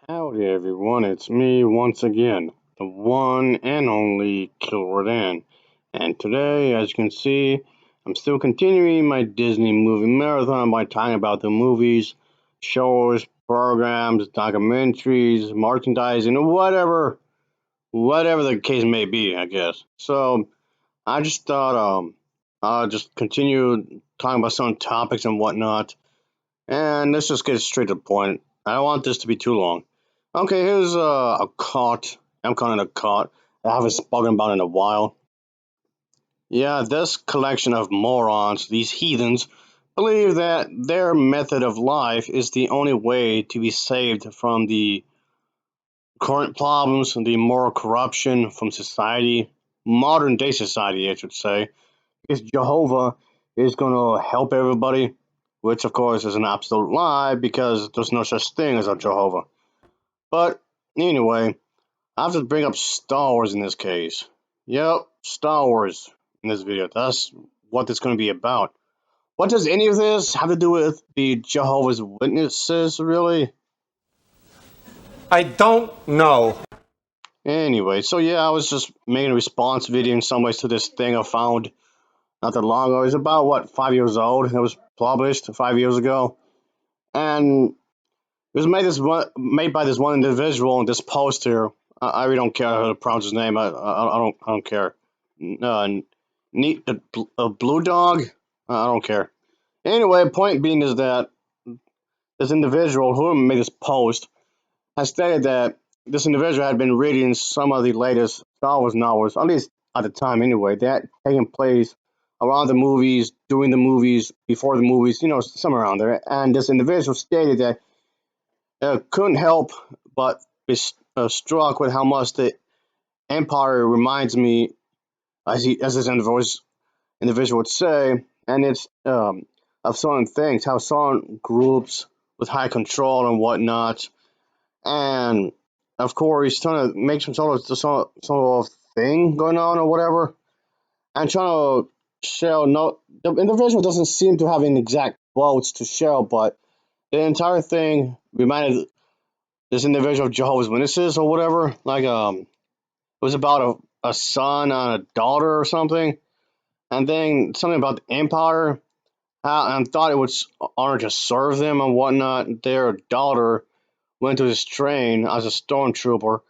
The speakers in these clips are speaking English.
Howdy everyone, it's me once again, the one and only Killer Dan. And today, as you can see, I'm still continuing my Disney movie marathon by talking about the movies, shows, programs, documentaries, merchandising, or whatever the case may be, I guess. So, I just thought, I'll just continue talking about some topics and whatnot, and let's just get straight to the point. I don't want this to be too long. Okay, here's a cart. I'm calling it a cart. I haven't spoken about in a while. Yeah, this collection of morons, these heathens, believe that their method of life is the only way to be saved from the current problems, the moral corruption from society, modern day society, I should say. Because Jehovah is going to help everybody, which of course is an absolute lie because there's no such thing as a Jehovah. But anyway, I have to bring up Star Wars in this case. Yep, Star Wars in this video. That's what it's going to be about. What does any of this have to do with the Jehovah's Witnesses, really? I don't know. Anyway, so yeah, I was just making a response video in some ways to this thing I found not that long ago. It's about, what, 5 years old? It was published 5 years ago. And it was made by this one individual in this poster. I really don't care how to pronounce his name. I don't care. Uh, neat a blue dog. I don't care. Anyway, point being is that this individual who made this post has stated that this individual had been reading some of the latest Star Wars novels, at least at the time anyway, that taking place around the movies, during the movies, before the movies, somewhere around there. And this individual stated that couldn't help but be struck with how much the Empire reminds me, as this individual would say, and it's of certain things, how certain groups with high control and whatnot, and of course, he's trying to make some sort of thing going on or whatever, and trying to show no, the individual doesn't seem to have any exact quotes to show, but the entire thing reminded this individual of Jehovah's Witnesses or whatever. Like it was about a son and a daughter or something, and then something about the Empire. And thought it was honor to serve them and whatnot. Their daughter went to this train as a stormtrooper.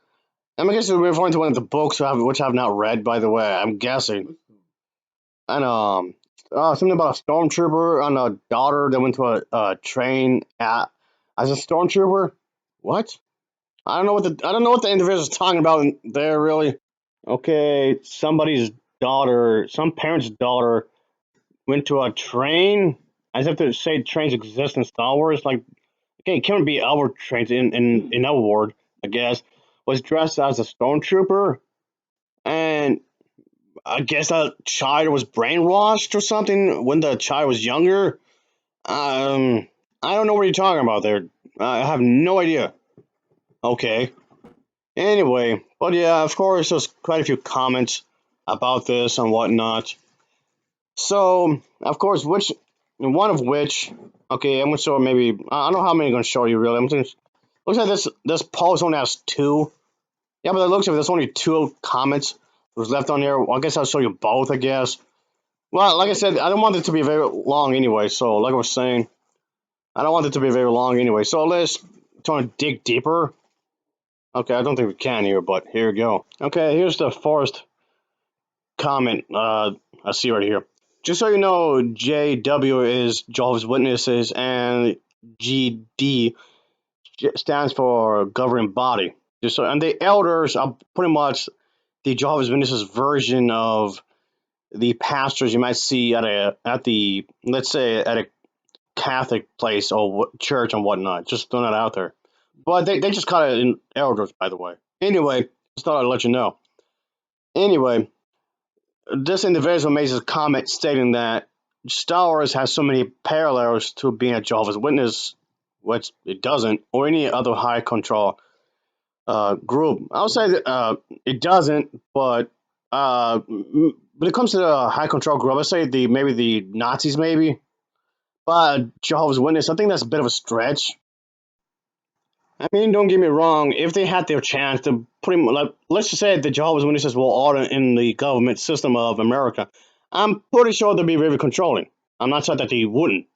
I guess we're referring to one of the books which I have not read, by the way. I'm guessing. And something about a stormtrooper and a daughter that went to a train as a stormtrooper. What? I don't know what the individual is talking about there really. Okay, some parent's daughter went to a train. As if to say trains exist in Star Wars. Like, okay, it can't be our trains in our world, I guess. Was dressed as a stormtrooper, and I guess that child was brainwashed or something when the child was younger. Um, I don't know what you're talking about there. I have no idea. Okay. Anyway, but yeah, of course, there's quite a few comments about this and whatnot. So, of course, one of which, okay, I'm gonna show maybe I don't know how many I'm gonna show you really. Looks like this post only has two. Yeah, but it looks like there's only two comments was left on there. Well, I guess I'll show you both. I guess. Well, like I said, I don't want it to be very long anyway. So, like I was saying, I don't want it to be very long anyway. So let's try to dig deeper. Okay, I don't think we can here, but here we go. Okay, here's the first comment. I see right here. Just so you know, JW is Jehovah's Witnesses, and GD stands for governing body. And the elders are pretty much the Jehovah's Witnesses version of the pastors you might see at the let's say at a Catholic place or church and whatnot. Just throwing that out there. But they just call it in elders, by the way. Anyway, just thought I'd let you know. Anyway, this individual makes a comment stating that Star Wars has so many parallels to being a Jehovah's Witness, which it doesn't, or any other high control group. I would say that it doesn't, but when it comes to the high control group, I'd say maybe the Nazis, maybe. But Jehovah's Witness, I think that's a bit of a stretch. I mean, don't get me wrong. If they had their chance to pretty much, like, let's just say the Jehovah's Witnesses were all in the government system of America, I'm pretty sure they'd be very controlling. I'm not saying that they wouldn't.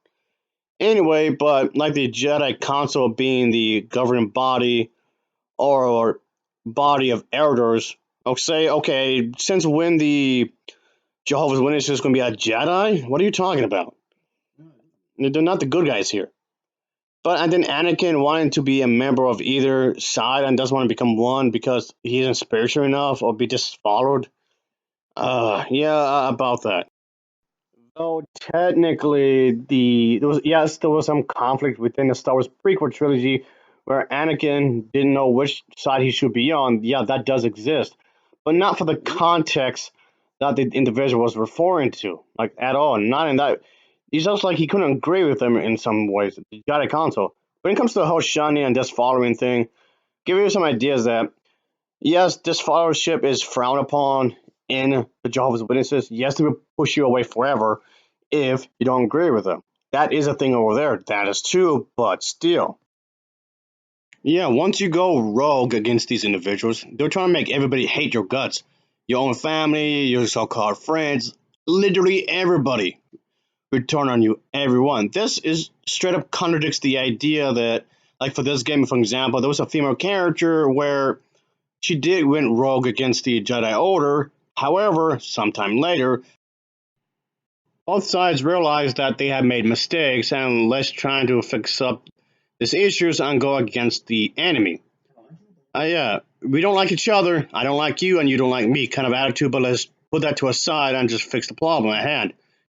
Anyway, but like the Jedi Council being the governing body or body of elders, I'll say, okay, since when the Jehovah's Witnesses is going to be a Jedi? What are you talking about? They're not the good guys here. But and then Anakin wanting to be a member of either side and doesn't want to become one because he isn't spiritual enough or be just followed. Yeah, about that. So technically, there was some conflict within the Star Wars prequel trilogy where Anakin didn't know which side he should be on. Yeah, that does exist, but not for the context that the individual was referring to, like at all. Not in that. He's just like he couldn't agree with them in some ways. He got a console. When it comes to the whole shunning and just following thing, give you some ideas that yes, this followership is frowned upon in the Jehovah's Witnesses. Yes, they will push you away forever if you don't agree with them. That is a thing over there. That is true, but still. Yeah, once you go rogue against these individuals, they're trying to make everybody hate your guts. Your own family, your so called friends, literally everybody would turn on you, everyone. This is straight up contradicts the idea that, like for this game, for example, there was a female character where she did went rogue against the Jedi Order. However, sometime later, both sides realized that they had made mistakes and let's try to fix up these issues and go against the enemy. Yeah, we don't like each other. I don't like you, and you don't like me, kind of attitude. But let's put that to a side and just fix the problem at hand,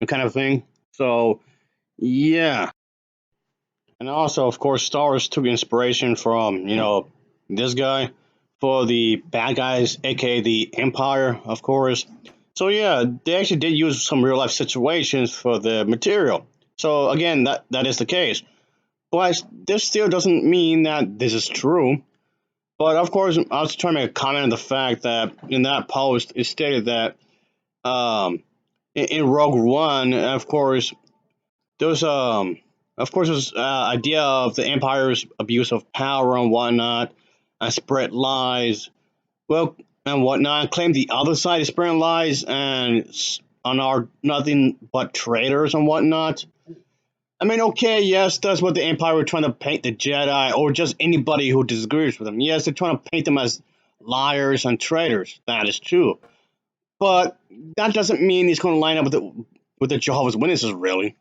kind of thing. So yeah, and also, of course, Star Wars took inspiration from this guy for the bad guys, aka the Empire, of course. So yeah, they actually did use some real life situations for the material. So again, that is the case. But this still doesn't mean that this is true. But of course, I was trying to make a comment on the fact that in that post it stated that um, in Rogue One, there's this idea of the Empire's abuse of power and whatnot, and spread lies. Well, and whatnot. Claim the other side is spreading lies and are nothing but traitors and whatnot. I mean, okay, yes, that's what the Empire were trying to paint the Jedi or just anybody who disagrees with them. Yes, they're trying to paint them as liars and traitors. That is true, but that doesn't mean he's going to line up with the Jehovah's Witnesses, really.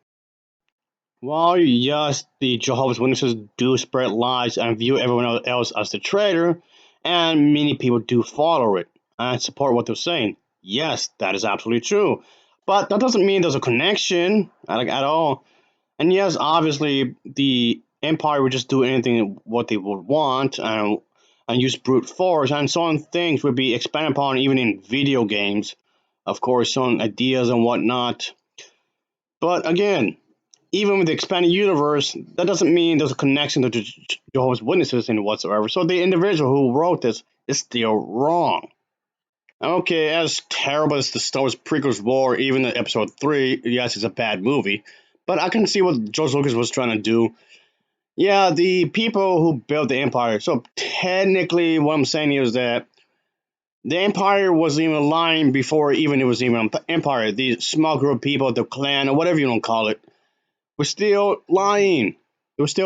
Well, yes, the Jehovah's Witnesses do spread lies and view everyone else as the traitor, and many people do follow it and support what they're saying. Yes, that is absolutely true. But that doesn't mean there's a connection at all. And yes, obviously, the Empire would just do anything what they would want and use brute force, and some things would be expanded upon even in video games. Of course, some ideas and whatnot. But again, even with the expanded universe, that doesn't mean there's a connection to Jehovah's Witnesses in whatsoever. So the individual who wrote this is still wrong. Okay, as terrible as the Star Wars prequels were, even the Episode 3, yes, it's a bad movie. But I can see what George Lucas was trying to do. Yeah, the people who built the Empire. So technically, what I'm saying is that the Empire wasn't even lying before even it was even an Empire. The small group of people, the clan, or whatever you want to call it, were still lying. They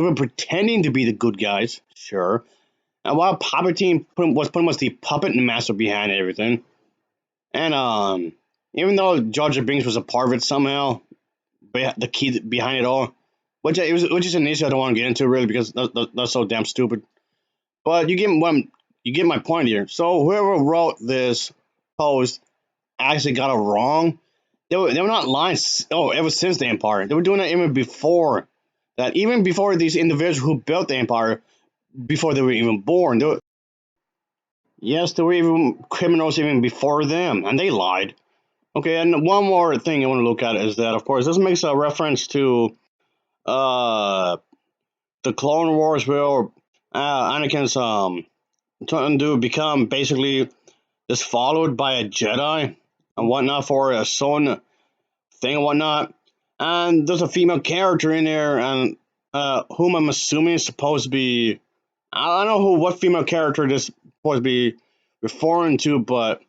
were pretending to be the good guys, sure. And while Palpatine was pretty much the puppet master behind everything, and even though Jar Jar Binks was a part of it somehow, the key behind it all, which is an issue I don't want to get into really because that's so damn stupid. But you get my point here. So whoever wrote this post actually got it wrong. They were not lying. Oh, ever since the Empire, they were doing it even before that. Even before these individuals who built the Empire, before they were even born. Yes, there were even criminals even before them, and they lied. Okay, and one more thing I want to look at is that, of course, this makes a reference to uh, the Clone Wars, where Anakin's trying to become basically just followed by a Jedi and whatnot for a son thing and whatnot. And there's a female character in there, and whom I'm assuming is supposed to be. I don't know what female character this is supposed to be referring to, but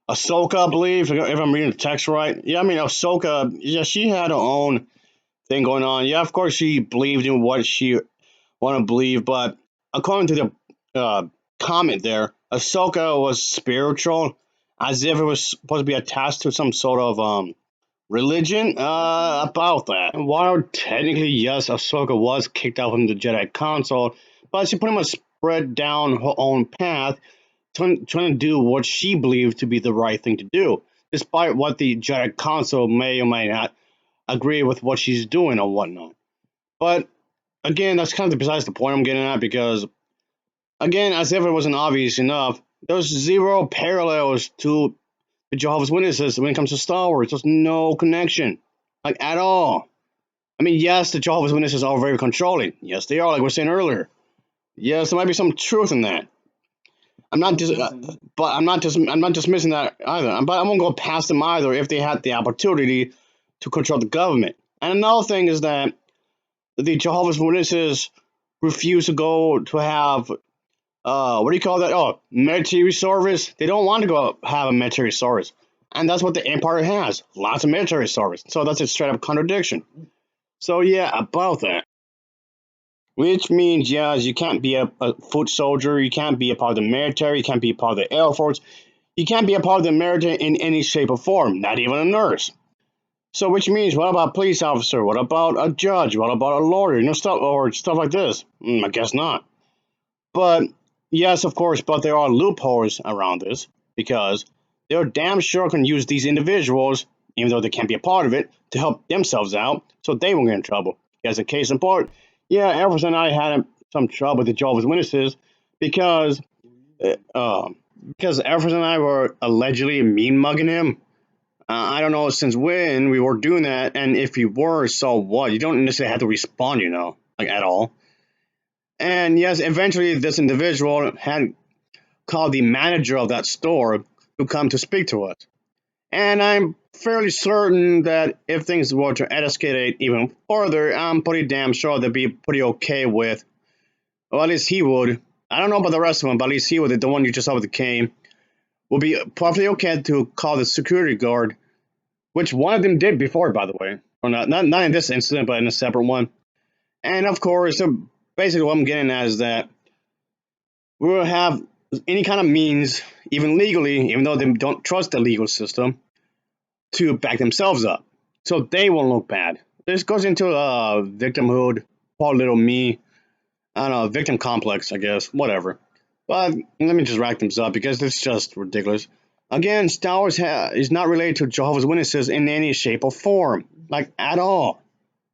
Ahsoka, I believe, if I'm reading the text right. Yeah, I mean Ahsoka. Yeah, she had her own thing going on. Yeah, of course she believed in what she wanted to believe, but according to the comment there, Ahsoka was spiritual, as if it was supposed to be attached to some sort of religion about that. And while technically, yes, Ahsoka was kicked out from the Jedi Council, but she pretty much spread down her own path, trying to do what she believed to be the right thing to do, despite what the Jedi Council may or may not agree with what she's doing or whatnot. But again, that's kind of besides the point I'm getting at because, again, as if it wasn't obvious enough, there's zero parallels to the Jehovah's Witnesses when it comes to Star Wars. There's no connection, like at all. I mean, yes, the Jehovah's Witnesses are very controlling. Yes, they are, like we were saying earlier. Yes, there might be some truth in that. I'm not dis- but I'm not dismissing that either. But I won't go past them either if they had the opportunity to control the government. And another thing is that the Jehovah's Witnesses refuse to go to have what do you call that? Oh, military service. They don't want to go have a military service, and that's what the Empire has. Lots of military service. So that's a straight up contradiction. So yeah, about that. Which means, yes, you can't be a foot soldier, you can't be a part of the military, you can't be a part of the Air Force, you can't be a part of the military in any shape or form, not even a nurse. So, which means, what about a police officer? What about a judge? What about a lawyer? Stuff or stuff like this. I guess not. But yes, of course, but there are loopholes around this because they're damn sure can use these individuals, even though they can't be a part of it, to help themselves out, so they won't get in trouble. As a case in point, yeah, Everest and I had some trouble with the Jehovah's Witnesses because uh, uh, because Everest and I were allegedly mean mugging him. I don't know since when we were doing that, and if you were, so what? You don't necessarily have to respond, like at all. And yes, eventually this individual had called the manager of that store to come to speak to us. And I'm fairly certain that if things were to escalate even further, I'm pretty damn sure they'd be pretty okay with, well, at least he would. I don't know about the rest of them, but at least he would, the one you just saw with the cane, would be perfectly okay to call the security guard, which one of them did before, by the way. Or not in this incident, but in a separate one. And of course, basically what I'm getting at is that we will have any kind of means, even legally, even though they don't trust the legal system, to back themselves up. So they won't look bad. This goes into victimhood, poor little me. I don't know, victim complex, I guess, whatever. But let me just rack things up because it's just ridiculous. Again, Star Wars is not related to Jehovah's Witnesses in any shape or form, like at all,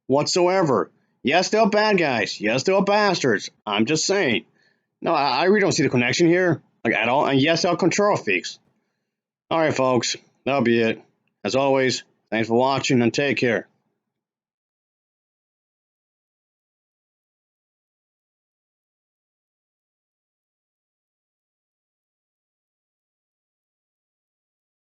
whatsoever. Yes, they're bad guys. Yes, they're bastards. I'm just saying. No, I really don't see the connection here, like at all. And yes, they're control freaks. All right, folks, that'll be it. As always, thanks for watching and take care.